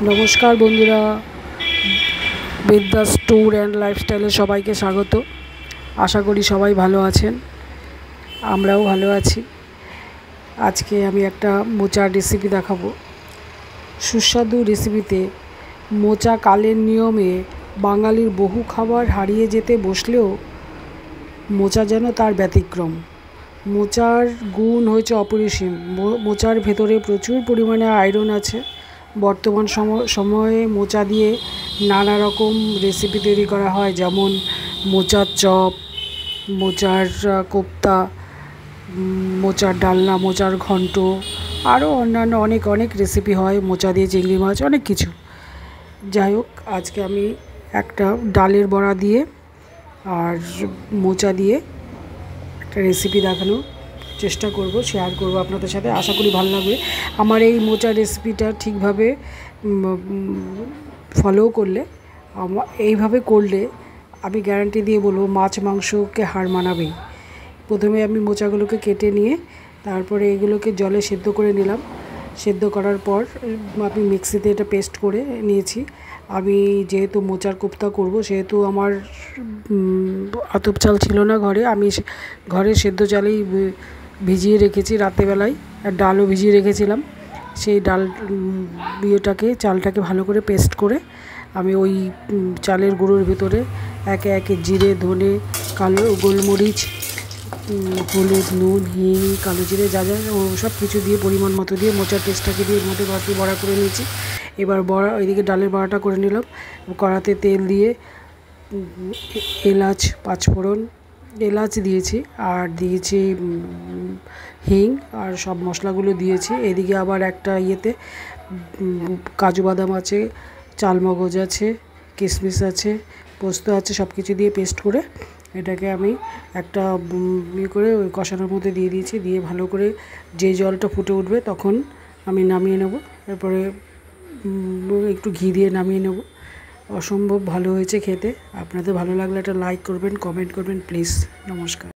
নমস্কার বন্ধুরা, বিদ্যাস ট্যুর অ্যান্ড লাইফস্টাইলে সবাইকে স্বাগত। আশা করি সবাই ভালো আছেন, আমরাও ভালো আছি। আজকে আমি একটা মোচার রেসিপি দেখাবো। সুস্বাদু রেসিপিতে মোচা কালের নিয়মে বাঙালির বহু খাবার হারিয়ে যেতে বসলেও মোচা যেন তার ব্যতিক্রম। মোচার গুণ হয়েছে অপরিসীম। মোচার ভেতরে প্রচুর পরিমাণে আয়রন আছে। বর্তমান সময়ে মোচা দিয়ে নানা রকম রেসিপি তৈরি করা হয়, যেমন মোচার চপ, মোচার কোপ্তা, মোচার ডালনা, মোচার ঘন্ট, আরও অন্যান্য অনেক রেসিপি হয়। মোচা দিয়ে চিংড়ি মাছ, অনেক কিছু। যাই হোক, আজকে আমি একটা ডালের বড়া দিয়ে আর মোচা দিয়ে একটা রেসিপি দেখানোর চেষ্টা করব, শেয়ার করব আপনাদের সাথে। আশা করি ভালো লাগবে। আমার এই মোচা রেসিপিটা ঠিকভাবে ফলো করলে, এইভাবে করলে আমি গ্যারান্টি দিয়ে বলবো মাছ মাংসকে হার মানাবেই। প্রথমে আমি মোচাগুলোকে কেটে নিয়ে তারপরে এগুলোকে জলে সেদ্ধ করে নিলাম। সেদ্ধ করার পর আমি মিক্সিতে এটা পেস্ট করে নিয়েছি। আমি যেহেতু মোচার কোপ্তা করব, সেহেতু আমার আতপ চাল ছিল না ঘরে। আমি ঘরে সেদ্ধ চালেই ভিজিয়ে রেখেছি রাত্রেবেলায়, আর ডালও ভিজিয়ে রেখেছিলাম। সেই চালটাকে ভালো করে পেস্ট করে আমি ওই চালের গুঁড়োর ভিতরে একে একে জিরে, ধনে, কালো গোলমরিচ, হলুদ, নুন, হিং, কালো জিরে, যা সব কিছু দিয়ে পরিমাণ মতো দিয়ে মোচার পেস্টটাকে দিয়ে মধ্যে বড়া করে নিয়েছি। এবার এদিকে ডালের বড়াটা করে নিলাম। কড়াতে তেল দিয়ে এলাচ, পাঁচফোড়ন, এলাচ দিয়েছি, আর দিয়েছি হিং, আর সব মশলাগুলো দিয়েছি। এদিকে আবার একটা ইয়েতে কাজু বাদাম আছে, চালমগজ আছে, কিশমিশ আছে, পোস্ত আছে, সব কিছু দিয়ে পেস্ট করে এটাকে আমি একটা করে ওই কষানোর মধ্যে দিয়ে দিয়েছি। দিয়ে ভালো করে যে জলটা ফুটে উঠবে তখন আমি নামিয়ে নেব। এরপরে একটু ঘি দিয়ে নামিয়ে নেব। অসম্ভব ভালো হয়েছে খেতে। আপনাদের ভালো লাগলে একটা লাইক করবেন, কমেন্ট করবেন প্লিজ। নমস্কার।